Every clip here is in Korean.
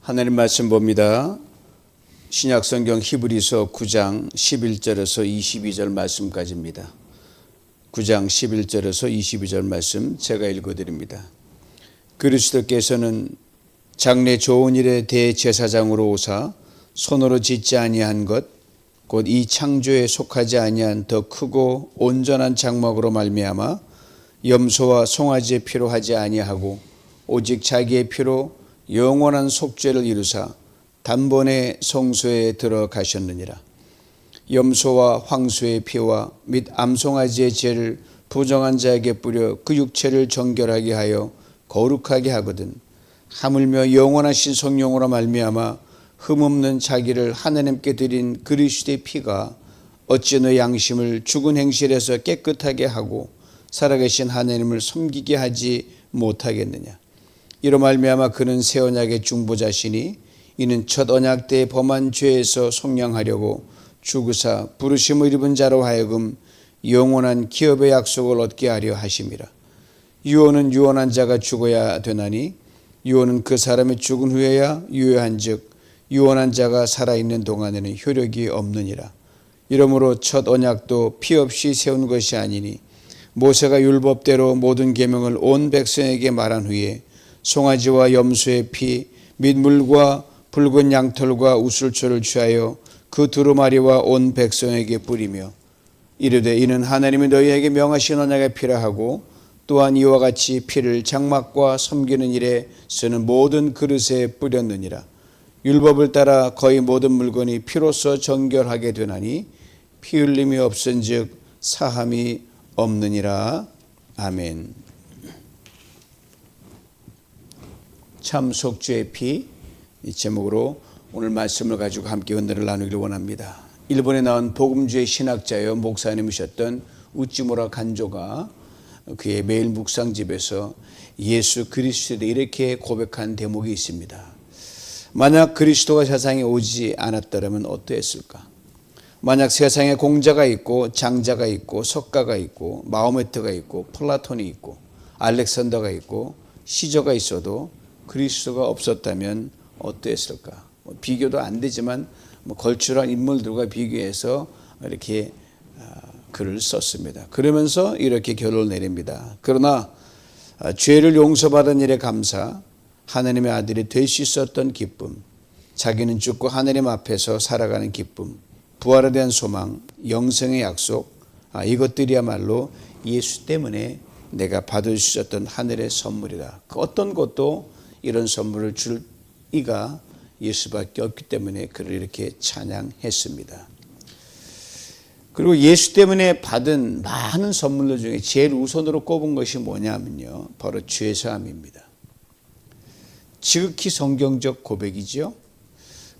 하나님 말씀 봅니다. 신약성경 히브리서 9장 11절에서 22절 말씀까지입니다. 9장 11절에서 22절 말씀 제가 읽어드립니다. 그리스도께서는 장래 좋은 일의 대제사장으로 오사 손으로 짓지 아니한 것 곧 이 창조에 속하지 아니한 더 크고 온전한 장막으로 말미암아 염소와 송아지의 피로 하지 아니하고 오직 자기의 피로 영원한 속죄를 이루사 단번에 성소에 들어가셨느니라. 염소와 황소의 피와 및 암송아지의 죄를 부정한 자에게 뿌려 그 육체를 정결하게 하여 거룩하게 하거든 하물며 영원하신 성령으로 말미암아 흠없는 자기를 하나님께 드린 그리스도의 피가 어찌 너 양심을 죽은 행실에서 깨끗하게 하고 살아계신 하나님을 섬기게 하지 못하겠느냐. 이로 말미암아 그는 새 언약의 중보자시니 이는 첫 언약 때 범한 죄에서 속량하려고 죽으사 부르심을 입은 자로 하여금 영원한 기업의 약속을 얻게 하려 하심이라. 유언은 유언한 자가 죽어야 되나니 유언은 그 사람이 죽은 후에야 유효한즉 유언한 자가 살아있는 동안에는 효력이 없느니라. 이러므로 첫 언약도 피 없이 세운 것이 아니니 모세가 율법대로 모든 계명을 온 백성에게 말한 후에 송아지와 염소의 피 및 물과 붉은 양털과 우슬초를 취하여 그 두루마리와 온 백성에게 뿌리며 이르되 이는 하나님이 너희에게 명하신 언약의 피라 하고 또한 이와 같이 피를 장막과 섬기는 일에 쓰는 모든 그릇에 뿌렸느니라. 율법을 따라 거의 모든 물건이 피로써 정결하게 되나니 피 흘림이 없은즉 사함이 없느니라. 아멘. 참 속죄의 피, 이 제목으로 오늘 말씀을 가지고 함께 은혜를 나누기를 원합니다. 일본에 나온 복음주의 신학자여 목사님이셨던 우찌무라 간조가 그의 매일 묵상집에서 예수 그리스도에 이렇게 고백한 대목이 있습니다. 만약 그리스도가 세상에 오지 않았더라면 어떠했을까? 만약 세상에 공자가 있고 장자가 있고 석가가 있고 마호메트가 있고 플라톤이 있고 알렉산더가 있고 시저가 있어도 그리스도가 없었다면 어떠했을까? 비교도 안 되지만 걸출한 인물들과 비교해서 이렇게 글을 썼습니다. 그러면서 이렇게 결론을 내립니다. 그러나 죄를 용서받은 일에 감사, 하나님의 아들이 될 수 있었던 기쁨, 자기는 죽고 하나님 앞에서 살아가는 기쁨, 부활에 대한 소망, 영생의 약속, 이것들이야말로 예수 때문에 내가 받을 수 있었던 하늘의 선물이다. 그 어떤 것도 이런 선물을 줄 이가 예수밖에 없기 때문에 그를 이렇게 찬양했습니다. 그리고 예수 때문에 받은 많은 선물들 중에 제일 우선으로 꼽은 것이 뭐냐면요, 바로 죄 사함입니다. 지극히 성경적 고백이죠.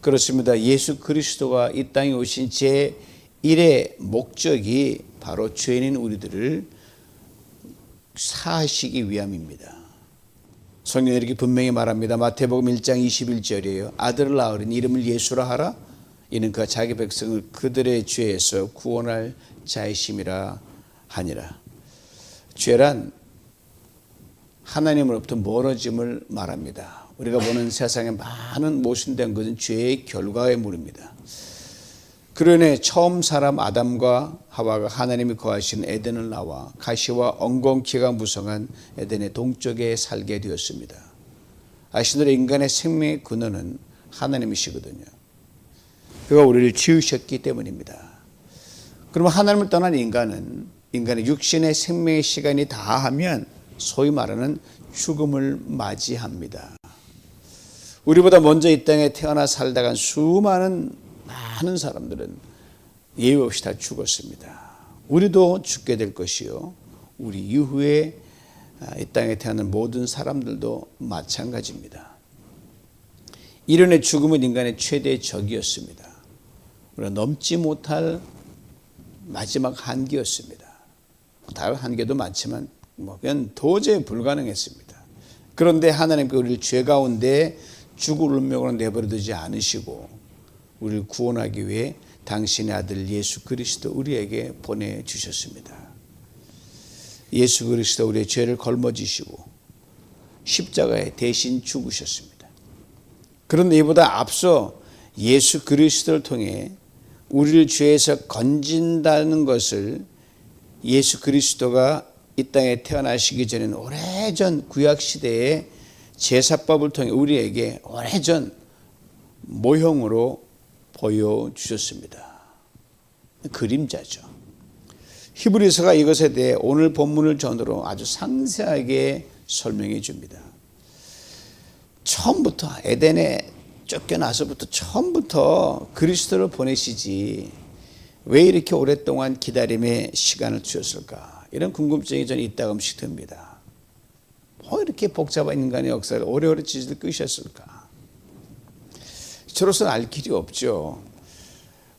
그렇습니다. 예수 그리스도가 이 땅에 오신 제1의 목적이 바로 죄인인 우리들을 사하시기 위함입니다. 성경에 이렇게 분명히 말합니다. 마태복음 1장 21절이에요. 아들을 낳으리니 이름을 예수라 하라. 이는 그가 자기 백성을 그들의 죄에서 구원할 자이심이라 하니라. 죄란 하나님으로부터 멀어짐을 말합니다. 우리가 보는 세상에 많은 모순된 것은 죄의 결과에 물입니다. 그러네 처음 사람 아담과 하와가 하나님이 거하신 에덴을 나와 가시와 엉겅퀴가 무성한 에덴의 동쪽에 살게 되었습니다. 아시노라 인간의 생명의 근원은 하나님이시거든요. 그가 우리를 지으셨기 때문입니다. 그러면 하나님을 떠난 인간의 육신의 생명의 시간이 다하면 소위 말하는 죽음을 맞이합니다. 우리보다 먼저 이 땅에 태어나 살다간 수많은 많은 사람들은 예외 없이 다 죽었습니다. 우리도 죽게 될 것이요, 우리 이후에 이 땅에 태어난 모든 사람들도 마찬가지입니다. 이른의 죽음은 인간의 최대의 적이었습니다. 우리가 넘지 못할 마지막 한계였습니다. 다른 한계도 많지만 그건 도저히 불가능했습니다. 그런데 하나님께 우리를 죄 가운데 죽을 운명으로 내버려 두지 않으시고 우리를 구원하기 위해 당신의 아들 예수 그리스도 우리에게 보내주셨습니다. 예수 그리스도 우리의 죄를 걸머지시고 십자가에 대신 죽으셨습니다. 그런데 이보다 앞서 예수 그리스도를 통해 우리를 죄에서 건진다는 것을 예수 그리스도가 이 땅에 태어나시기 전에는 오래전 구약시대의 제사법을 통해 우리에게 오래전 모형으로 보여주셨습니다. 그림자죠. 히브리서가 이것에 대해 오늘 본문을 전후로 아주 상세하게 설명해 줍니다. 처음부터 에덴에 쫓겨나서부터 처음부터 그리스도를 보내시지 왜 이렇게 오랫동안 기다림의 시간을 주셨을까? 이런 궁금증이 저는 이따금씩 듭니다. 뭐 이렇게 복잡한 인간의 역사를 오래오래 지질 끄셨을까? 저로서는 알 길이 없죠.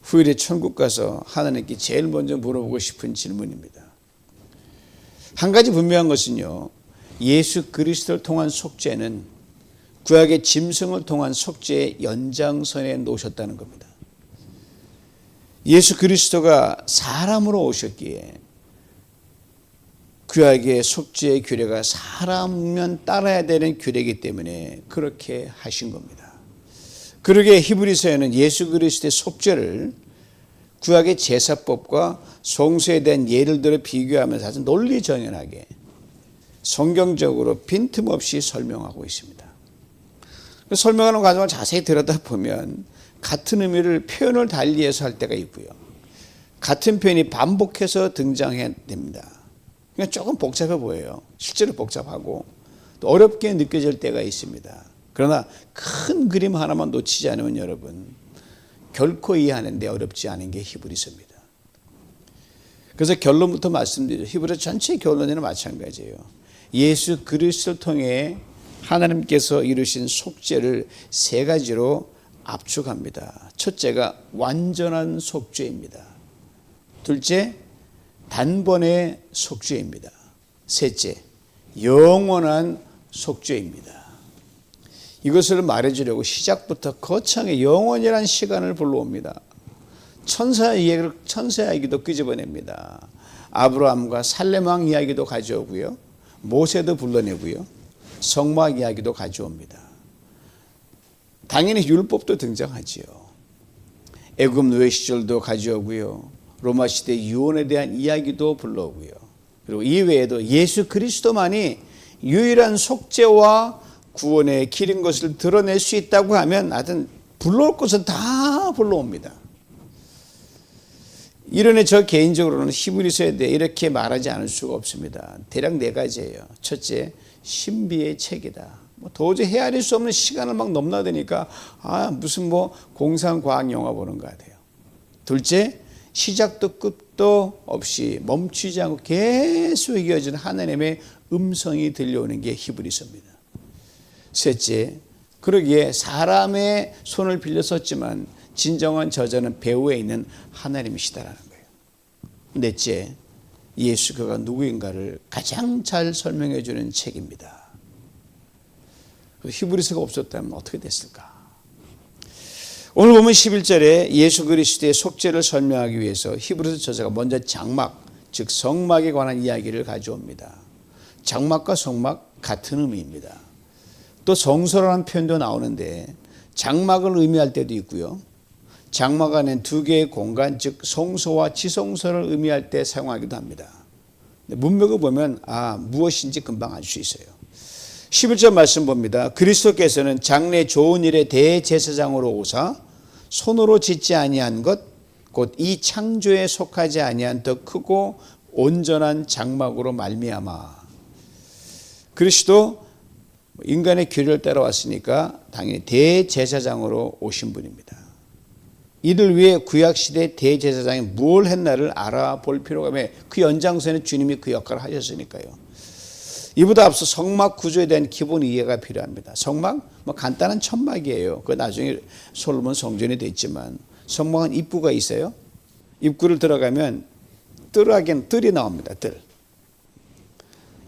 후일에 천국 가서 하나님께 제일 먼저 물어보고 싶은 질문입니다. 한 가지 분명한 것은요, 예수 그리스도를 통한 속죄는 구약의 짐승을 통한 속죄의 연장선에 놓으셨다는 겁니다. 예수 그리스도가 사람으로 오셨기에 구약의 속죄의 규례가 사람이면 따라야 되는 규례이기 때문에 그렇게 하신 겁니다. 그러기에 히브리서에는 예수 그리스도의 속죄를 구약의 제사법과 성소에 대한 예를 들어 비교하면서 아주 논리정연하게 성경적으로 빈틈없이 설명하고 있습니다. 설명하는 과정을 자세히 들여다보면 같은 의미를 표현을 달리해서 할 때가 있고요. 같은 표현이 반복해서 등장해야 됩니다. 그러니까 조금 복잡해 보여요. 실제로 복잡하고 또 어렵게 느껴질 때가 있습니다. 그러나 큰 그림 하나만 놓치지 않으면 여러분 결코 이해하는데 어렵지 않은 게 히브리서입니다. 그래서 결론부터 말씀드리죠. 히브리서 전체 결론에는 마찬가지예요. 예수 그리스도를 통해 하나님께서 이루신 속죄를 세 가지로 압축합니다. 첫째가 완전한 속죄입니다. 둘째, 단번의 속죄입니다. 셋째, 영원한 속죄입니다. 이것을 말해주려고 시작부터 거창의 영원이라는 시간을 불러옵니다. 천사 이야기도 끄집어냅니다. 아브라함과 살렘왕 이야기도 가져오고요. 모세도 불러내고요. 성막 이야기도 가져옵니다. 당연히 율법도 등장하지요. 애굽 노예 시절도 가져오고요. 로마 시대 유언에 대한 이야기도 불러오고요. 그리고 이외에도 예수 그리스도만이 유일한 속죄와 구원의 길인 것을 드러낼 수 있다고 하면 하여튼 불러올 것은 다 불러옵니다. 이런에 저 개인적으로는 히브리서에 대해 이렇게 말하지 않을 수가 없습니다. 대략 네 가지예요. 첫째, 신비의 책이다. 도저히 헤아릴 수 없는 시간을 막 넘나드니까 무슨 공상과학 영화 보는 것 같아요. 둘째, 시작도 끝도 없이 멈추지 않고 계속 이어지는 하나님의 음성이 들려오는 게 히브리서입니다. 셋째, 그러기에 사람의 손을 빌려 썼지만 진정한 저자는 배후에 있는 하나님이시다라는 거예요. 넷째, 예수 그가 누구인가를 가장 잘 설명해 주는 책입니다. 히브리서가 없었다면 어떻게 됐을까? 오늘 보면 11절에 예수 그리스도의 속죄를 설명하기 위해서 히브리서 저자가 먼저 장막, 즉 성막에 관한 이야기를 가져옵니다. 장막과 성막 같은 의미입니다. 또 성소라는 표현도 나오는데 장막을 의미할 때도 있고요. 장막 안에 두 개의 공간, 즉 성소와 지성소를 의미할 때 사용하기도 합니다. 문맥을 보면 무엇인지 금방 알 수 있어요. 11절 말씀 봅니다. 그리스도께서는 장래 좋은 일의 대제사장으로 오사 손으로 짓지 아니한 것 곧 이 창조에 속하지 아니한 더 크고 온전한 장막으로 말미암아. 그리스도 인간의 규례를 따라왔으니까 당연히 대제사장으로 오신 분입니다. 이를 위해 구약시대 대제사장이 뭘 했나를 알아볼 필요가 있는데 그 연장선에 주님이 그 역할을 하셨으니까요. 이보다 앞서 성막 구조에 대한 기본 이해가 필요합니다. 성막 간단한 천막이에요. 그 나중에 솔로몬 성전이 됐지만 성막은 입구가 있어요. 입구를 들어가면 뜰이 나옵니다.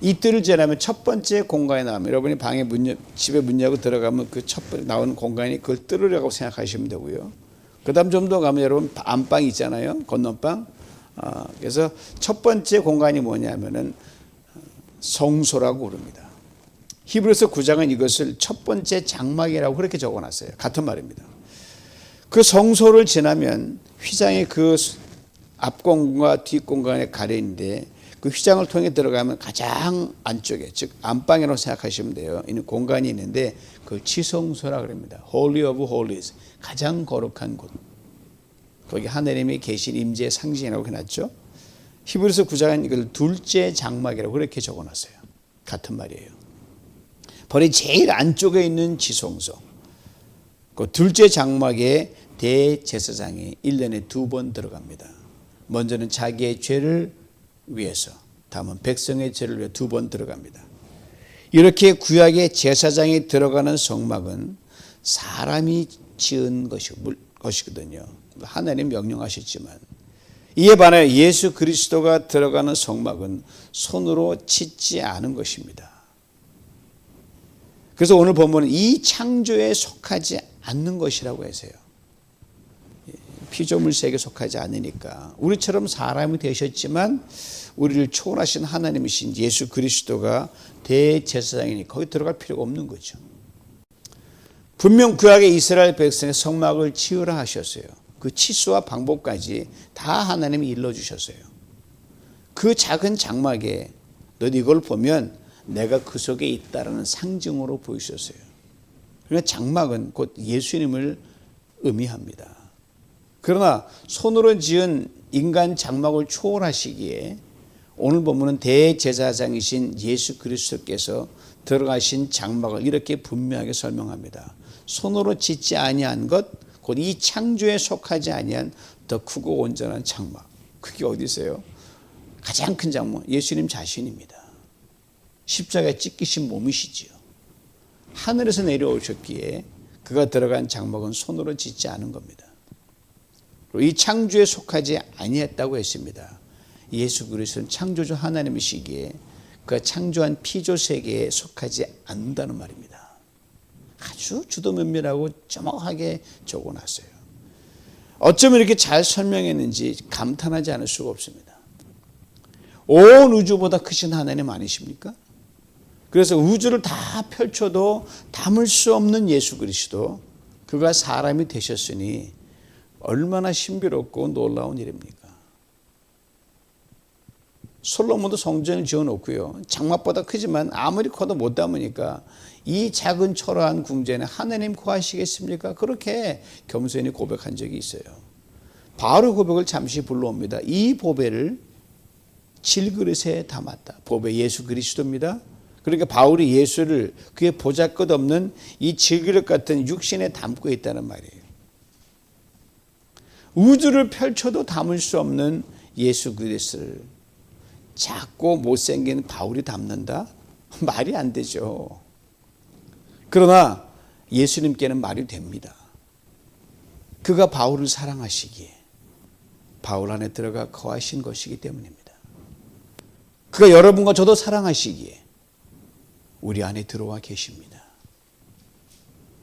이 뜰을 지나면 첫 번째 공간에 나옵니다. 여러분이 집에 문 열고 들어가면 그 첫 번째 나오는 공간이 그걸 뜰이라고 생각하시면 되고요. 그 다음 좀 더 가면 여러분 안방 있잖아요. 건넌방. 그래서 첫 번째 공간이 뭐냐면은 성소라고 그럽니다. 히브리서 9장은 이것을 첫 번째 장막이라고 그렇게 적어놨어요. 같은 말입니다. 그 성소를 지나면 휘장의 그 앞공간과 뒷공간에 가려있는데 그 휘장을 통해 들어가면 가장 안쪽에, 즉 안방이라고 생각하시면 돼요. 이는 공간이 있는데 그 지성소라 그럽니다. Holy of Holies, 가장 거룩한 곳. 거기 하나님이 계신 임재의 상징이라고 해놨죠. 히브리서 9장은 이걸 둘째 장막이라고 그렇게 적어놨어요. 같은 말이에요. 벌이 제일 안쪽에 있는 지성소. 그 둘째 장막에 대제사장이 1년에 2번 들어갑니다. 먼저는 자기의 죄를 위해서, 다음은 백성의 죄를 위해 2번 들어갑니다. 이렇게 구약의 제사장이 들어가는 성막은 사람이 지은 것이거든요. 하나님 명령하셨지만, 이에 반하여 예수 그리스도가 들어가는 성막은 손으로 짓지 않은 것입니다. 그래서 오늘 본문은 이 창조에 속하지 않는 것이라고 해서요. 피조물색에 속하지 않으니까 우리처럼 사람이 되셨지만 우리를 초월하신 하나님이신 예수 그리스도가 대제사장이니 거기 들어갈 필요가 없는 거죠. 분명 구약의 이스라엘 백성의 성막을 지으라 하셨어요. 그 치수와 방법까지 다 하나님이 일러주셨어요. 그 작은 장막에 너 이걸 보면 내가 그 속에 있다라는 상징으로 보이셨어요. 그러니까 장막은 곧 예수님을 의미합니다. 그러나 손으로 지은 인간 장막을 초월하시기에 오늘 본문은 대제사장이신 예수 그리스도께서 들어가신 장막을 이렇게 분명하게 설명합니다. 손으로 짓지 아니한 것, 곧 이 창조에 속하지 아니한 더 크고 온전한 장막. 그게 어디 있어요? 가장 큰 장막, 예수님 자신입니다. 십자가에 찢기신 몸이시지요. 하늘에서 내려오셨기에 그가 들어간 장막은 손으로 짓지 않은 겁니다. 이 창조에 속하지 아니했다고 했습니다. 예수 그리스도는 창조주 하나님이시기에 그가 창조한 피조 세계에 속하지 않는다는 말입니다. 아주 주도면밀하고 정확하게 적어놨어요. 어쩌면 이렇게 잘 설명했는지 감탄하지 않을 수가 없습니다. 온 우주보다 크신 하나님 아니십니까? 그래서 우주를 다 펼쳐도 담을 수 없는 예수 그리스도, 그가 사람이 되셨으니 얼마나 신비롭고 놀라운 일입니까? 솔로몬도 성전을 지어놓고요, 장막보다 크지만 아무리 커도 못 담으니까 이 작은 초라한 궁전에 하나님 거하시겠습니까? 그렇게 겸손히 고백한 적이 있어요. 바로 고백을 잠시 불러옵니다. 이 보배를 질그릇에 담았다. 보배 예수 그리스도입니다. 그러니까 바울이 예수를 그의 보잘것없는 이 질그릇 같은 육신에 담고 있다는 말이에요. 우주를 펼쳐도 담을 수 없는 예수 그리스도를 작고 못생긴 바울이 담는다? 말이 안 되죠. 그러나 예수님께는 말이 됩니다. 그가 바울을 사랑하시기에 바울 안에 들어가 거하신 것이기 때문입니다. 그가 여러분과 저도 사랑하시기에 우리 안에 들어와 계십니다.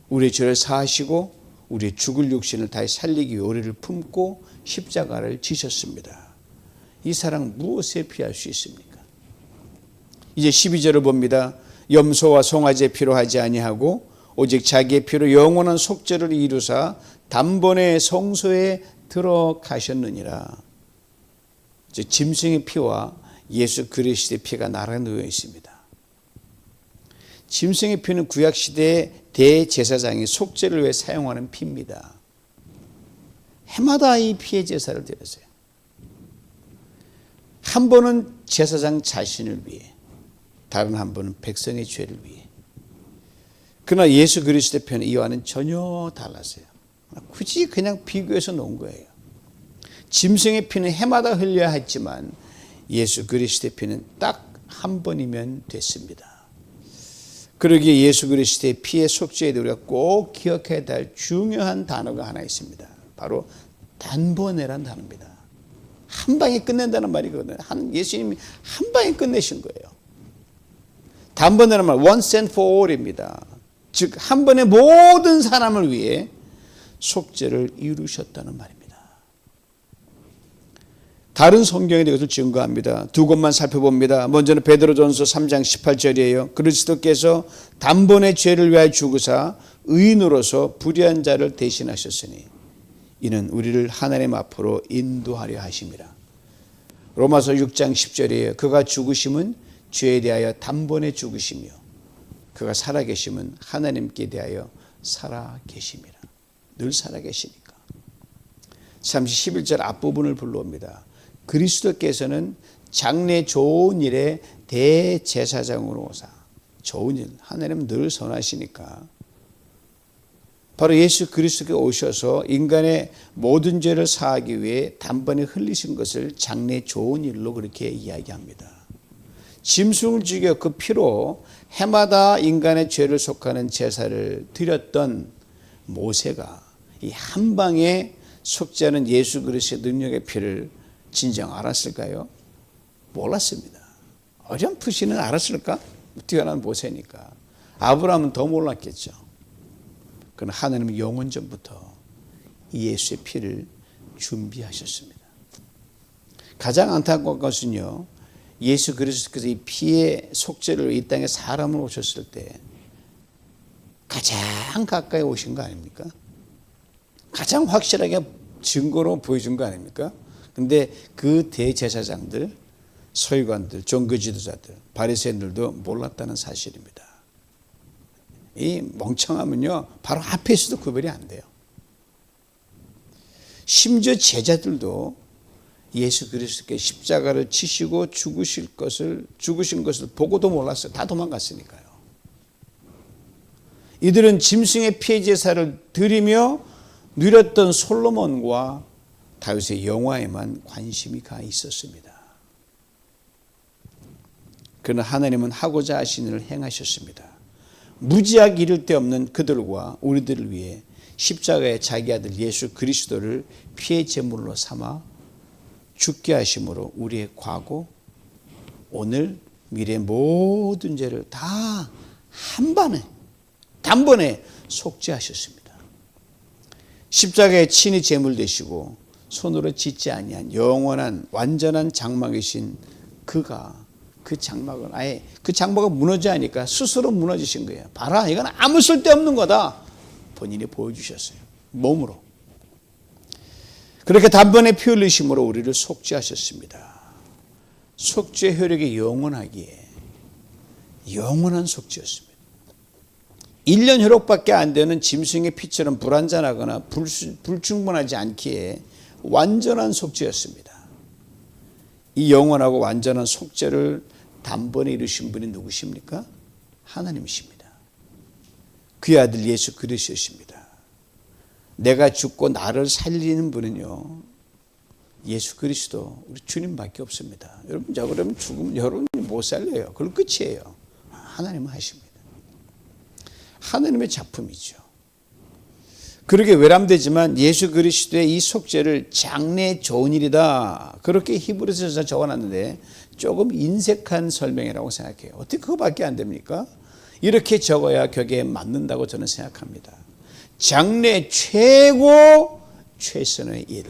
우리의 죄를 사하시고 우리의 죽을 육신을 다시 살리기 위해 우리를 품고 십자가를 지셨습니다. 이 사랑 무엇에 비할 수 있습니까? 이제 12절을 봅니다. 염소와 송아지의 피로 하지 아니하고 오직 자기의 피로 영원한 속죄를 이루사 단번에 성소에 들어가셨느니라. 즉 짐승의 피와 예수 그리스도의 피가 나란히 놓여 있습니다. 짐승의 피는 구약시대의 대제사장이 속죄를 위해 사용하는 피입니다. 해마다 이 피의 제사를 드렸어요. 한 번은 제사장 자신을 위해, 다른 한 번은 백성의 죄를 위해. 그러나 예수 그리스도의 피는 이와는 전혀 달랐어요. 굳이 그냥 비교해서 놓은 거예요. 짐승의 피는 해마다 흘려야 했지만 예수 그리스도의 피는 딱 한 번이면 됐습니다. 그러기에 예수 그리스도의 피의 속죄에 우리가 꼭 기억해야 될 중요한 단어가 하나 있습니다. 바로 단번에란 단어입니다. 한 방에 끝낸다는 말이거든요. 예수님이 한 방에 끝내신 거예요. 단번에란 말, once and for all입니다. 즉 한 번에 모든 사람을 위해 속죄를 이루셨다는 말입니다. 다른 성경에도 이것을 증거합니다. 두 곳만 살펴봅니다. 먼저는 베드로전서 3장 18절이에요. 그리스도께서 단번에 죄를 위하여 죽으사 의인으로서 불의한 자를 대신하셨으니 이는 우리를 하나님 앞으로 인도하려 하심이라. 로마서 6장 10절이에요. 그가 죽으심은 죄에 대하여 단번에 죽으시며 그가 살아계심은 하나님께 대하여 살아계심이라. 늘 살아계시니까. 11절 앞부분을 불러옵니다. 그리스도께서는 장래 좋은 일의 대제사장으로 오사. 좋은 일, 하나님은 늘 선하시니까 바로 예수 그리스도께 오셔서 인간의 모든 죄를 사하기 위해 단번에 흘리신 것을 장래 좋은 일로 그렇게 이야기합니다. 짐승을 죽여 그 피로 해마다 인간의 죄를 속하는 제사를 드렸던 모세가 이 한 방에 속죄하는 예수 그리스도의 능력의 피를 진정 알았을까요? 몰랐습니다. 어렴풋이는 알았을까? 뛰어난 모세니까. 아브라함은 더 몰랐겠죠. 그러나 하나님은 영원 전부터 이 예수의 피를 준비하셨습니다. 가장 안타까운 것은요, 예수 그리스도께서 이 피의 속죄를 이 땅에 사람으로 오셨을 때 가장 가까이 오신 거 아닙니까? 가장 확실하게 증거로 보여준 거 아닙니까? 근데 그 대제사장들, 서기관들, 종교 지도자들, 바리새인들도 몰랐다는 사실입니다. 이 멍청하면요, 바로 앞에서도 구별이 안 돼요. 심지어 제자들도 예수 그리스도께 십자가를 치시고 죽으신 것을 보고도 몰랐어요. 다 도망갔으니까요. 이들은 짐승의 피의 제사를 드리며 누렸던 솔로몬과 다윗의 영화에만 관심이 가 있었습니다. 그러나 하나님은 하고자 하신 일을 행하셨습니다. 무지하게 이를 데 없는 그들과 우리들을 위해 십자가에 자기 아들 예수 그리스도를 피의 제물로 삼아 죽게 하심으로 우리의 과거, 오늘, 미래 모든 죄를 다 한 번에 단번에 속죄하셨습니다. 십자가에 친히 제물 되시고 손으로 짓지 아니한 영원한 완전한 장막이신 그가 그 장막은 아예 그 장막은 무너지니까 스스로 무너지신 거예요. 봐라, 이건 아무 쓸데없는 거다. 본인이 보여주셨어요. 몸으로. 그렇게 단번에 피 흘리심으로 우리를 속죄하셨습니다. 속죄 효력이 영원하기에 영원한 속죄였습니다. 1년 효력밖에 안 되는 짐승의 피처럼 불완전하거나 불충분하지 않기에 완전한 속죄였습니다. 이 영원하고 완전한 속죄를 단번에 이루신 분이 누구십니까? 하나님이십니다. 그의 아들 예수 그리스도십니다. 내가 죽고 나를 살리는 분은요, 예수 그리스도 우리 주님밖에 없습니다. 여러분, 저 그러면 죽으면 여러분이 못 살려요. 그걸 끝이에요. 하나님은 하십니다. 하나님의 작품이죠. 그렇게 외람되지만 예수 그리스도의 이 속죄를 장래 좋은 일이다, 그렇게 히브리서에서 적어놨는데 조금 인색한 설명이라고 생각해요. 어떻게 그거밖에 안 됩니까? 이렇게 적어야 격에 맞는다고 저는 생각합니다. 장래 최고 최선의 일.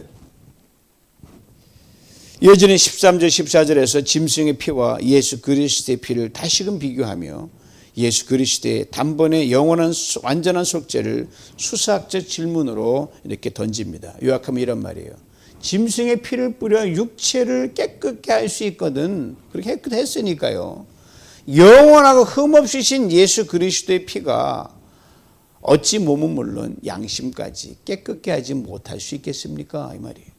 여전히 13절 14절에서 짐승의 피와 예수 그리스도의 피를 다시금 비교하며 예수 그리스도의 단번에 영원한 완전한 속죄를 수사학적 질문으로 이렇게 던집니다. 요약하면 이런 말이에요. 짐승의 피를 뿌려 육체를 깨끗게 할 수 있거든. 그렇게 깨끗했으니까요. 영원하고 흠없이 신 예수 그리스도의 피가 어찌 몸은 물론 양심까지 깨끗게 하지 못할 수 있겠습니까? 이 말이에요.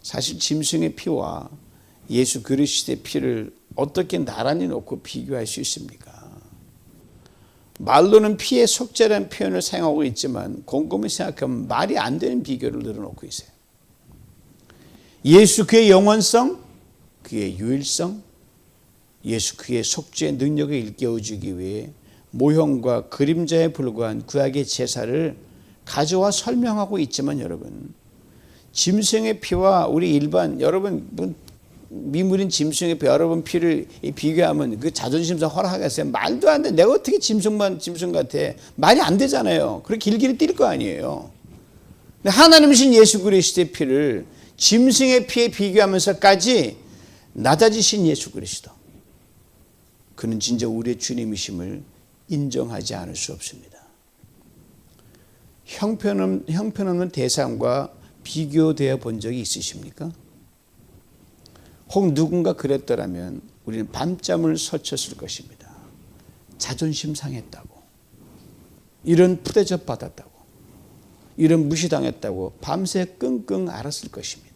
사실 짐승의 피와 예수 그리스도의 피를 어떻게 나란히 놓고 비교할 수 있습니까? 말로는 피의 속죄라는 표현을 사용하고 있지만 곰곰이 생각하면 말이 안 되는 비교를 늘어놓고 있어요. 예수 그의 영원성, 그의 유일성, 예수 그의 속죄의 능력을 일깨워주기 위해 모형과 그림자에 불과한 구약의 제사를 가져와 설명하고 있지만 여러분, 짐승의 피와 우리 일반 여러분 미물인 짐승의 피, 여러분 피를 비교하면 그 자존심상 허락하겠어요? 말도 안 돼. 내가 어떻게 짐승 같아? 말이 안 되잖아요. 그렇게 길길이 뛸 거 아니에요. 근데 하나님이신 예수 그리스도의 피를 짐승의 피에 비교하면서까지 낮아지신 예수 그리스도. 그는 진짜 우리의 주님이심을 인정하지 않을 수 없습니다. 형편없는 대상과 비교되어 본 적이 있으십니까? 혹 누군가 그랬더라면 우리는 밤잠을 설쳤을 것입니다. 자존심 상했다고, 이런 푸대접 받았다고, 이런 무시당했다고 밤새 끙끙 앓았을 것입니다.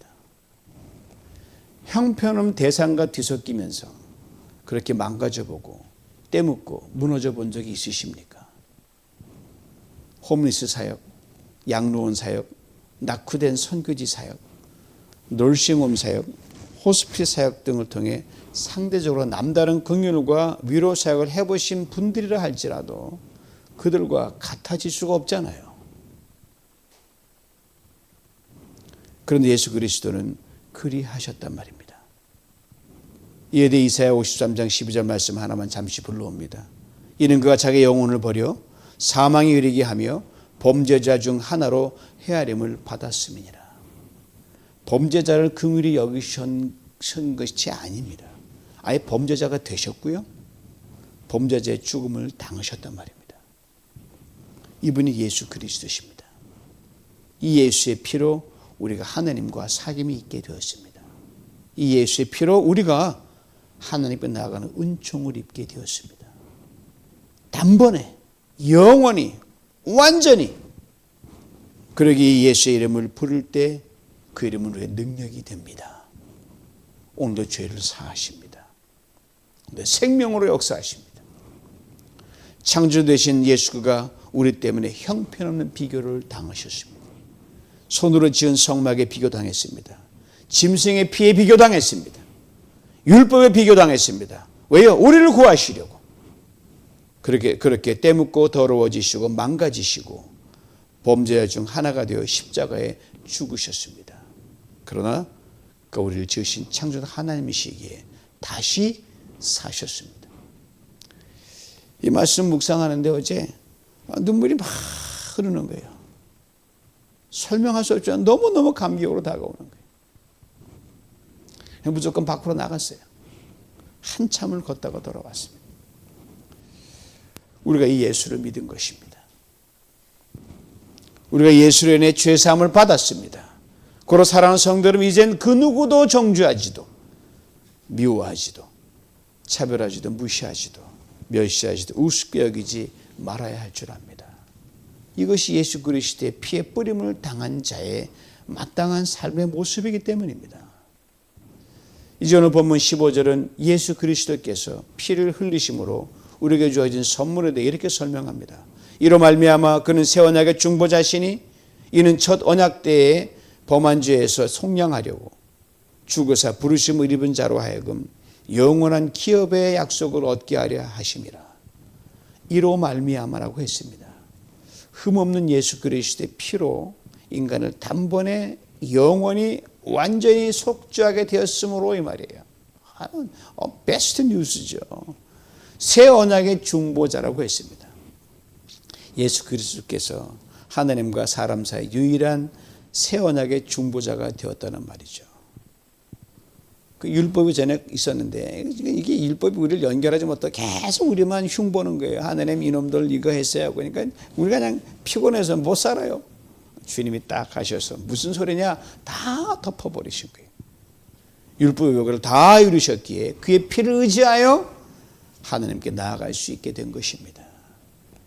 형편없는 대상과 뒤섞이면서 그렇게 망가져보고 떼묻고 무너져 본 적이 있으십니까? 홈리스 사역, 양로원 사역, 낙후된 선교지 사역, 놀싱홈 사역, 호스피스 사역 등을 통해 상대적으로 남다른 긍휼과 위로 사역을 해보신 분들이라 할지라도 그들과 같아질 수가 없잖아요. 그런데 예수 그리스도는 그리하셨단 말입니다. 이에 대해 이사야 53장 12절 말씀 하나만 잠시 불러옵니다. 이는 그가 자기 영혼을 버려 사망에 이르게 하며 범죄자 중 하나로 헤아림을 받았음이니라. 범죄자를 긍휼히 여기신 것이 아닙니다. 아예 범죄자가 되셨고요, 범죄자의 죽음을 당하셨단 말입니다. 이분이 예수 그리스도십니다. 이 예수의 피로 우리가 하나님과 사귐이 있게 되었습니다. 이 예수의 피로 우리가 하나님께 나아가는 은총을 입게 되었습니다. 단번에, 영원히, 완전히. 그러기에 예수의 이름을 부를 때 그 이름은 우리의 능력이 됩니다. 오늘도 죄를 사하십니다. 오늘도 생명으로 역사하십니다. 창조 되신 예수가 우리 때문에 형편없는 비교를 당하셨습니다. 손으로 지은 성막에 비교당했습니다. 짐승의 피에 비교당했습니다. 율법에 비교당했습니다. 왜요? 우리를 구하시려고. 그렇게 때묻고 더러워지시고 망가지시고 범죄자 중 하나가 되어 십자가에 죽으셨습니다. 그러나 그 우리를 지으신 창조자 하나님이시기에 다시 사셨습니다. 이 말씀 묵상하는데 어제 눈물이 막 흐르는 거예요. 설명할 수 없지만 너무너무 감격으로 다가오는 거예요. 무조건 밖으로 나갔어요. 한참을 걷다가 돌아왔습니다. 우리가 이 예수를 믿은 것입니다. 우리가 예수로 인해 죄사함을 받았습니다. 고로 사랑하는 성도 여러분, 이젠 그 누구도 정죄하지도 미워하지도 차별하지도 무시하지도 멸시하지도 우습게 여기지 말아야 할 줄 압니다. 이것이 예수 그리스도의 피에 뿌림을 당한 자의 마땅한 삶의 모습이기 때문입니다. 이제 오늘 본문 15절은 예수 그리스도께서 피를 흘리심으로 우리에게 주어진 선물에 대해 이렇게 설명합니다. 이로 말미암아 그는 새 언약의 중보자시니 이는 첫 언약 때에 범한 죄에서 속량하려고 죽으사 부르심을 입은 자로 하여금 영원한 기업의 약속을 얻게 하려 하심이라. 이로 말미암아라고 했습니다. 흠없는 예수 그리스도의 피로 인간을 단번에 영원히 완전히 속죄하게 되었으므로 이 말이에요. 베스트 뉴스죠. 새 언약의 중보자라고 했습니다. 예수 그리스도께서 하나님과 사람 사이 유일한 새 언약의 중보자가 되었다는 말이죠. 그 율법이 전에 있었는데 이게 율법이 우리를 연결하지 못하고 계속 우리만 흉보는 거예요. 하나님 이놈들 이거 했어야 하고. 그러니까 우리가 그냥 피곤해서 못 살아요. 주님이 딱 하셔서 무슨 소리냐 다 덮어버리신 거예요. 율법의 요구를 다 이루셨기에 그의 피를 의지하여 하나님께 나아갈 수 있게 된 것입니다.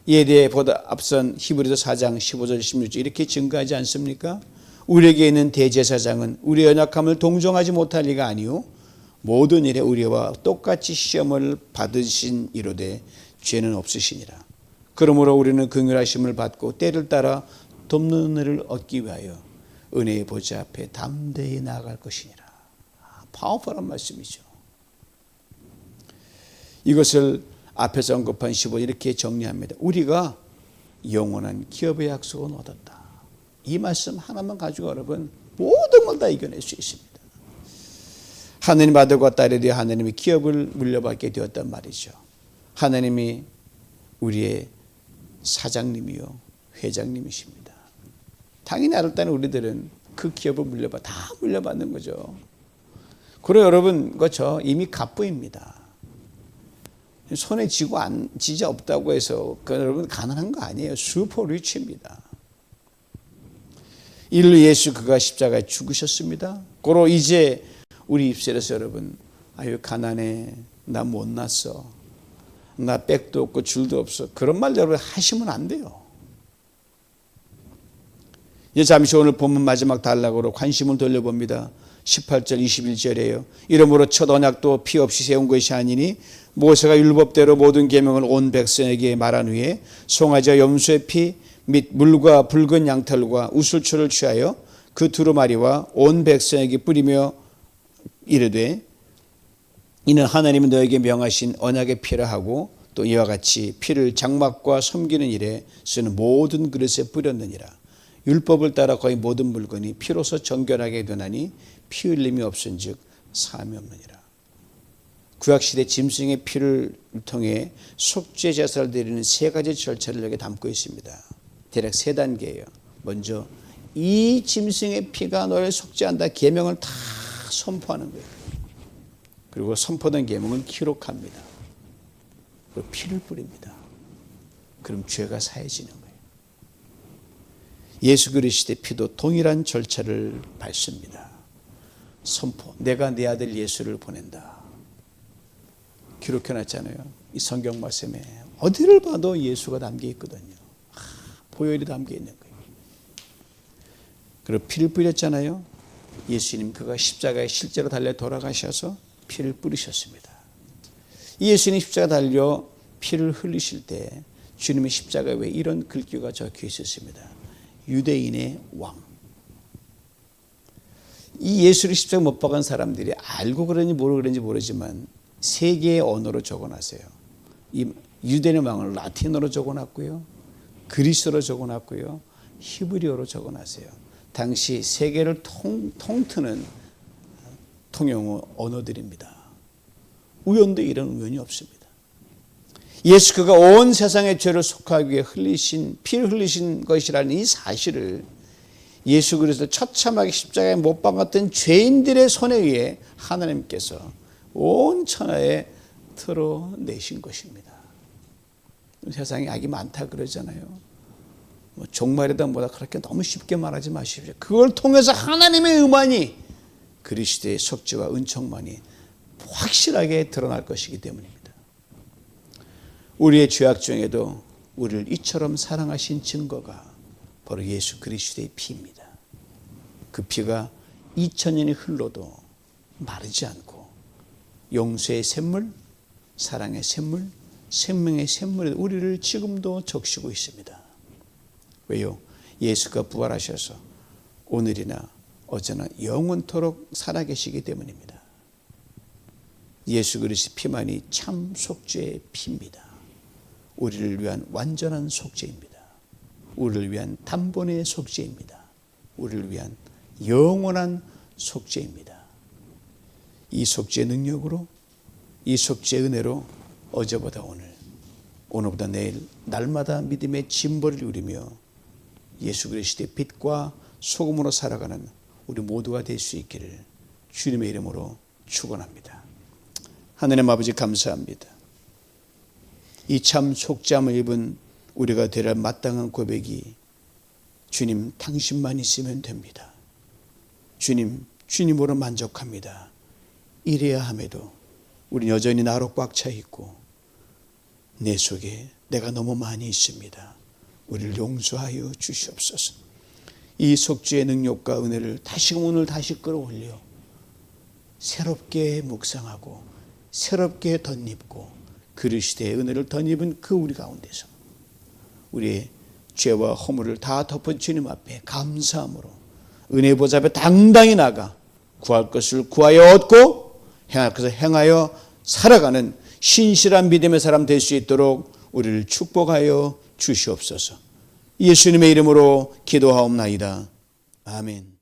이에 대해 보다 앞선 히브리서 4장 15절 16절 이렇게 증거하지 않습니까? 우리에게 있는 대제사장은 우리의 연약함을 동정하지 못할 리가 아니요 모든 일에 우리와 똑같이 시험을 받으신 이로되 죄는 없으시니라. 그러므로 우리는 긍휼하심을 받고 때를 따라 돕는 은혜를 얻기 위하여 은혜의 보좌 앞에 담대히 나아갈 것이니라. 파워풀한 말씀이죠. 이것을 앞에서 언급한 15절 이렇게 정리합니다. 우리가 영원한 기업의 약속은 얻었다. 이 말씀 하나만 가지고 여러분 모든 걸 다 이겨낼 수 있습니다. 하느님 아들과 딸에 대해 하나님이 기업을 물려받게 되었단 말이죠. 하나님이 우리의 사장님이요 회장님이십니다. 당연히 알았다는 우리들은 그 기업을 다 물려받는 거죠. 그리고 여러분, 그렇죠. 이미 갑부입니다. 손에 지지 없다고 해서 여러분 가난한 거 아니에요. 슈퍼 리치입니다. 이를 예수 그가 십자가에 죽으셨습니다. 그로 이제 우리 입술에서 여러분, 아유 가난해, 나 못났어, 나 백도 없고 줄도 없어, 그런 말 여러분 하시면 안 돼요. 이제 잠시 오늘 본문 마지막 단락으로 관심을 돌려봅니다. 18절 21절이에요. 이러므로 첫 언약도 피 없이 세운 것이 아니니 모세가 율법대로 모든 계명을 온 백성에게 말한 후에 송아지와 염소의 피 및 물과 붉은 양털과 우슬초를 취하여 그 두루마리와 온 백성에게 뿌리며 이르되 이는 하나님은 너에게 명하신 언약의 피라 하고 또 이와 같이 피를 장막과 섬기는 일에 쓰는 모든 그릇에 뿌렸느니라. 율법을 따라 거의 모든 물건이 피로서 정결하게 되나니 피 흘림이 없은즉 사함이 없느니라. 구약시대 짐승의 피를 통해 속죄 제사를 드리는 세 가지 절차를 여기 담고 있습니다. 대략 세 단계예요. 먼저 이 짐승의 피가 너를 속죄한다 계명을 다 선포하는 거예요. 그리고 선포된 계명은 기록합니다. 그리고 피를 뿌립니다. 그럼 죄가 사해지는 거예요. 예수 그리스도의 피도 동일한 절차를 밟습니다. 선포, 내가 내 아들 예수를 보낸다. 기록해놨잖아요. 이 성경 말씀에 어디를 봐도 예수가 담겨 있거든요. 보혈이 담겨 있는 거예요. 그리고 피를 뿌렸잖아요. 예수님 그가 십자가에 실제로 달려 돌아가셔서 피를 뿌리셨습니다. 이 예수님 십자가 달려 피를 흘리실 때 주님의 십자가에 왜 이런 글귀가 적혀 있었습니다. 유대인의 왕. 이 예수를 십자가 못 박은 사람들이 알고 그런지 모르지만 세 개의 언어로 적어놨어요. 이 유대인의 왕을 라틴어로 적어놨고요, 그리스어로 적어놨고요, 히브리어로 적어놨어요. 당시 세계를 통트는 통용어 언어들입니다. 우연도 이런 우연이 없습니다. 예수 그가 온 세상의 죄를 속하기 위해 피를 흘리신 것이라는 이 사실을 예수 그리스도 처참하게 십자가에 못 박았던 죄인들의 손에 의해 하나님께서 온 천하에 틀어내신 것입니다. 세상에 악이 많다 그러잖아요. 종말이다 뭐다 그렇게 너무 쉽게 말하지 마십시오. 그걸 통해서 하나님의 의만이 그리스도의 속죄와 은총만이 확실하게 드러날 것이기 때문입니다. 우리의 죄악 중에도 우리를 이처럼 사랑하신 증거가 바로 예수 그리스도의 피입니다. 그 피가 2000년이 흘러도 마르지 않고 용서의 샘물, 사랑의 샘물, 생명의 샘물에 우리를 지금도 적시고 있습니다. 왜요? 예수가 부활하셔서 오늘이나 어제나 영원토록 살아계시기 때문입니다. 예수 그리스도의 피만이 참 속죄의 피입니다. 우리를 위한 완전한 속죄입니다. 우리를 위한 단번의 속죄입니다. 우리를 위한 영원한 속죄입니다. 이 속죄의 능력으로, 이 속죄의 은혜로 어제보다 오늘, 오늘보다 내일 날마다 믿음의 진보를 누리며 예수 그리스도의 빛과 소금으로 살아가는 우리 모두가 될 수 있기를 주님의 이름으로 축원합니다. 하나님 아버지 감사합니다. 이 참 속죄함을 입은 우리가 되려 마땅한 고백이 주님 당신만 있으면 됩니다. 주님, 주님으로 만족합니다. 이래야 함에도 우리 여전히 나로 꽉 차 있고 내 속에 내가 너무 많이 있습니다. 우리를 용서하여 주시옵소서. 이 속죄의 능력과 은혜를 다시금 오늘 다시 끌어올려 새롭게 묵상하고 새롭게 덧입고 그리스도의 은혜를 덧입은 그 우리 가운데서 우리의 죄와 허물을 다 덮은 주님 앞에 감사함으로 은혜 보좌 앞에 당당히 나가 구할 것을 구하여 얻고 행할 것을 행하여 살아가는 신실한 믿음의 사람 될 수 있도록 우리를 축복하여 주시옵소서. 예수님의 이름으로 기도하옵나이다. 아멘.